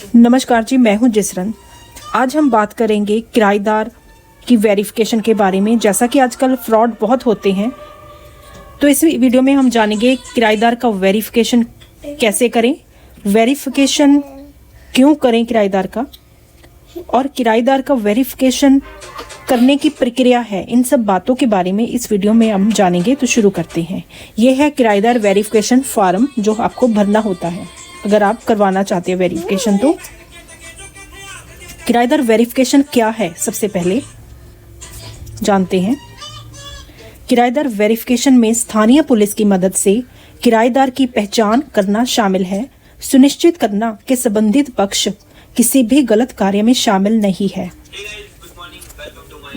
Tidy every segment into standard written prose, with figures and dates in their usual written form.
नमस्कार जी, मैं हूं जिसरन। आज हम बात करेंगे किराएदार की वेरिफिकेशन के बारे में। जैसा कि आजकल फ्रॉड बहुत होते हैं, तो इस वीडियो में हम जानेंगे किराएदार का वेरिफिकेशन कैसे करें, वेरिफिकेशन क्यों करें किराएदार का, और किराएदार का वेरिफिकेशन करने की प्रक्रिया है। इन सब बातों के बारे में इस वीडियो में हम जानेंगे। तो शुरू करते हैं। ये है किराएदार वेरिफिकेशन फॉर्म जो आपको भरना होता है अगर आप करवाना चाहते हैं वेरिफिकेशन। तो किराएदार वेरिफिकेशन क्या है, सबसे पहले जानते हैं। किराएदार वेरिफिकेशन में स्थानीय पुलिस की मदद से किराएदार की पहचान करना शामिल है, सुनिश्चित करना कि संबंधित पक्ष किसी भी गलत कार्य में शामिल नहीं है।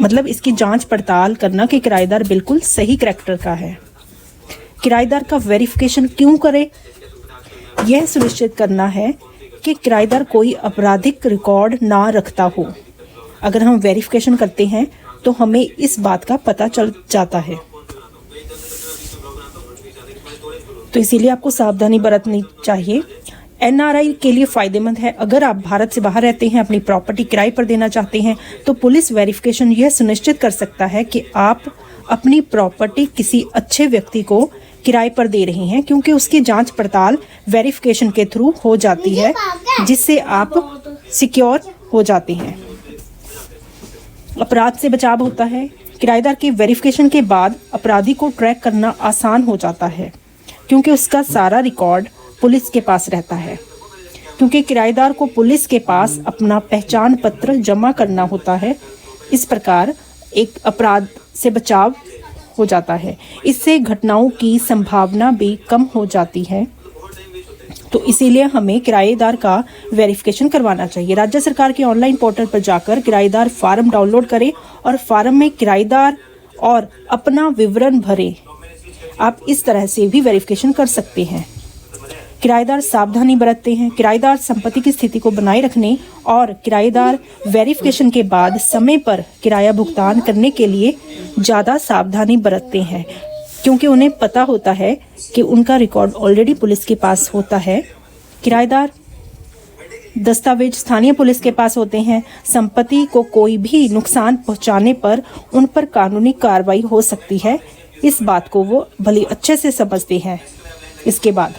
मतलब इसकी जांच पड़ताल करना कि किराएदार बिल्कुल सही कैरेक्टर का है। किराएदार का वेरिफिकेशन क्यों करें? यह सुनिश्चित करना है कि किराएदार कोई आपराधिक रिकॉर्ड ना रखता हो। अगर हम वेरिफिकेशन करते हैं तो हमें इस बात का पता चल जाता है, तो इसीलिए आपको सावधानी बरतनी चाहिए। एनआरआई के लिए फ़ायदेमंद है। अगर आप भारत से बाहर रहते हैं, अपनी प्रॉपर्टी किराए पर देना चाहते हैं, तो पुलिस वेरिफिकेशन यह सुनिश्चित कर सकता है कि आप अपनी प्रॉपर्टी किसी अच्छे व्यक्ति को किराए पर दे रहे हैं, क्योंकि उसकी जांच पड़ताल वेरिफिकेशन के थ्रू हो जाती है, जिससे आप सिक्योर हो जाते हैं। अपराध से बचाव होता है। किराएदार की वेरिफिकेशन के बाद अपराधी को ट्रैक करना आसान हो जाता है, क्योंकि उसका सारा रिकॉर्ड पुलिस के पास रहता है। क्योंकि किराएदार को पुलिस के पास अपना पहचान पत्र जमा करना होता है। इस प्रकार एक अपराध से बचाव हो जाता है। इससे घटनाओं की संभावना भी कम हो जाती है। तो इसीलिए हमें किराएदार का वेरिफिकेशन करवाना चाहिए। राज्य सरकार के ऑनलाइन पोर्टल पर जाकर किराएदार फार्म डाउनलोड करें और फार्म में किराएदार और अपना विवरण भरें। आप इस तरह से भी वेरिफिकेशन कर सकते हैं। किराएदार सावधानी बरतते हैं। किराएदार संपत्ति की स्थिति को बनाए रखने और किराएदार वेरिफिकेशन के बाद समय पर किराया भुगतान करने के लिए ज़्यादा सावधानी बरतते हैं, क्योंकि उन्हें पता होता है कि उनका रिकॉर्ड ऑलरेडी पुलिस के पास होता है। किराएदार दस्तावेज स्थानीय पुलिस के पास होते हैं। संपत्ति को कोई भी नुकसान पहुंचाने पर उन पर कानूनी कार्रवाई हो सकती है। इस बात को वो भली अच्छे से समझते हैं। इसके बाद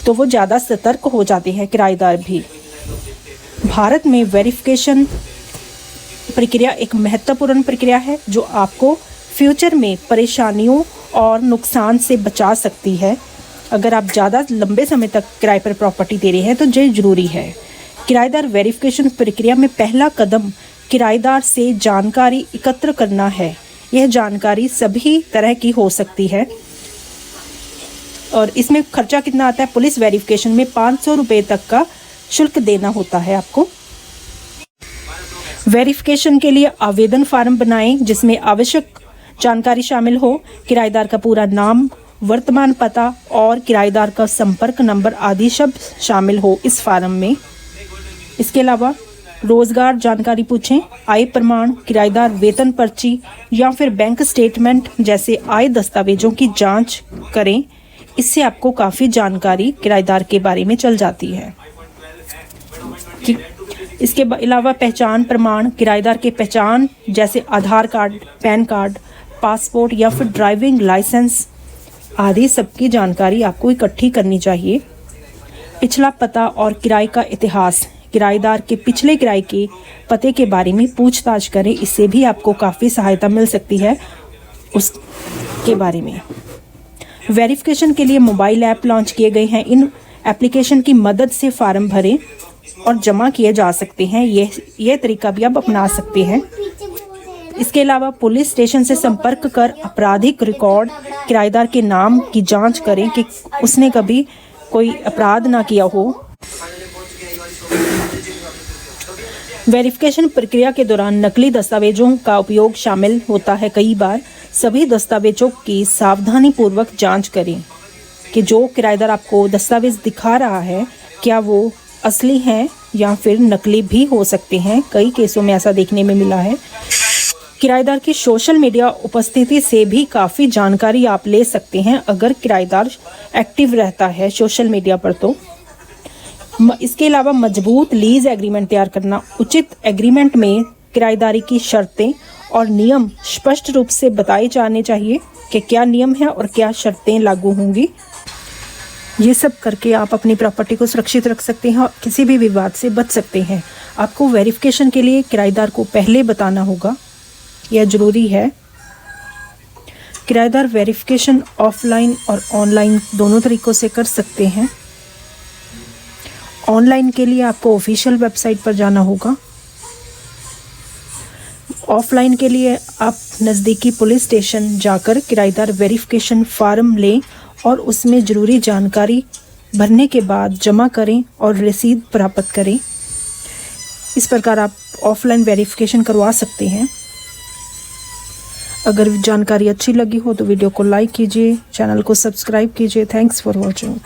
तो वो ज़्यादा सतर्क हो जाते हैं किराएदार भी। भारत में वेरिफिकेशन प्रक्रिया एक महत्वपूर्ण प्रक्रिया है जो आपको फ्यूचर में परेशानियों और नुकसान से बचा सकती है। अगर आप ज़्यादा लंबे समय तक किराए पर प्रॉपर्टी दे रहे हैं तो ये ज़रूरी है। किराएदार वेरिफिकेशन प्रक्रिया में पहला कदम किराएदार से जानकारी एकत्र करना है। यह जानकारी सभी तरह की हो सकती है और इसमें खर्चा कितना आता है? पुलिस वेरिफिकेशन में 500 रुपये तक का शुल्क देना होता है आपको। वेरिफिकेशन के लिए आवेदन फार्म बनाएं जिसमें आवश्यक जानकारी शामिल हो। किराएदार का पूरा नाम, वर्तमान पता और किराएदार का संपर्क नंबर आदि शब्द शामिल हो इस फार्म में। इसके अलावा रोजगार जानकारी पूछें, आय प्रमाण, किराएदार वेतन पर्ची या फिर बैंक स्टेटमेंट जैसे आय दस्तावेजों की जांच करें। इससे आपको काफ़ी जानकारी किराएदार के बारे में चल जाती है। इसके अलावा पहचान प्रमाण, किराएदार के पहचान जैसे आधार कार्ड, पैन कार्ड, पासपोर्ट या फिर ड्राइविंग लाइसेंस आदि सबकी जानकारी आपको इकट्ठी करनी चाहिए। पिछला पता और किराए का इतिहास, किराएदार के पिछले किराए के पते के बारे में पूछताछ करें। इससे भी आपको काफ़ी सहायता मिल सकती है उसके बारे में। वेरिफिकेशन के लिए मोबाइल ऐप लॉन्च किए गए हैं। इन एप्लीकेशन की मदद से फार्म भरें और जमा किए जा सकते हैं। यह तरीका भी आप अपना सकते हैं। इसके अलावा पुलिस स्टेशन से संपर्क कर आपराधिक रिकॉर्ड, किराएदार के नाम की जांच करें कि उसने कभी कोई अपराध ना किया हो। वेरिफिकेशन प्रक्रिया के दौरान नकली दस्तावेजों का उपयोग शामिल होता है। कई बार सभी दस्तावेजों की सावधानी पूर्वक जांच करें कि जो किराएदार आपको दस्तावेज दिखा रहा है क्या वो असली हैं या फिर नकली भी हो सकते हैं। कई केसों में ऐसा देखने में मिला है। किराएदार की सोशल मीडिया उपस्थिति से भी काफ़ी जानकारी आप ले सकते हैं अगर किराएदार एक्टिव रहता है सोशल मीडिया पर। तो इसके अलावा मजबूत लीज एग्रीमेंट तैयार करना, उचित एग्रीमेंट में किराएदारी की शर्तें और नियम स्पष्ट रूप से बताए जाने चाहिए कि क्या नियम है और क्या शर्तें लागू होंगी। ये सब करके आप अपनी प्रॉपर्टी को सुरक्षित रख सकते हैं और किसी भी विवाद से बच सकते हैं। आपको वेरिफिकेशन के लिए किराएदार को पहले बताना होगा, यह ज़रूरी है। किराएदार वेरिफिकेशन ऑफलाइन और ऑनलाइन दोनों तरीक़ों से कर सकते हैं। ऑनलाइन के लिए आपको ऑफिशियल वेबसाइट पर जाना होगा। ऑफलाइन के लिए आप नज़दीकी पुलिस स्टेशन जाकर किराएदार वेरिफिकेशन फॉर्म लें और उसमें ज़रूरी जानकारी भरने के बाद जमा करें और रसीद प्राप्त करें। इस प्रकार आप ऑफलाइन वेरिफिकेशन करवा सकते हैं। अगर जानकारी अच्छी लगी हो तो वीडियो को लाइक कीजिए, चैनल को सब्सक्राइब कीजिए। Thanks for watching.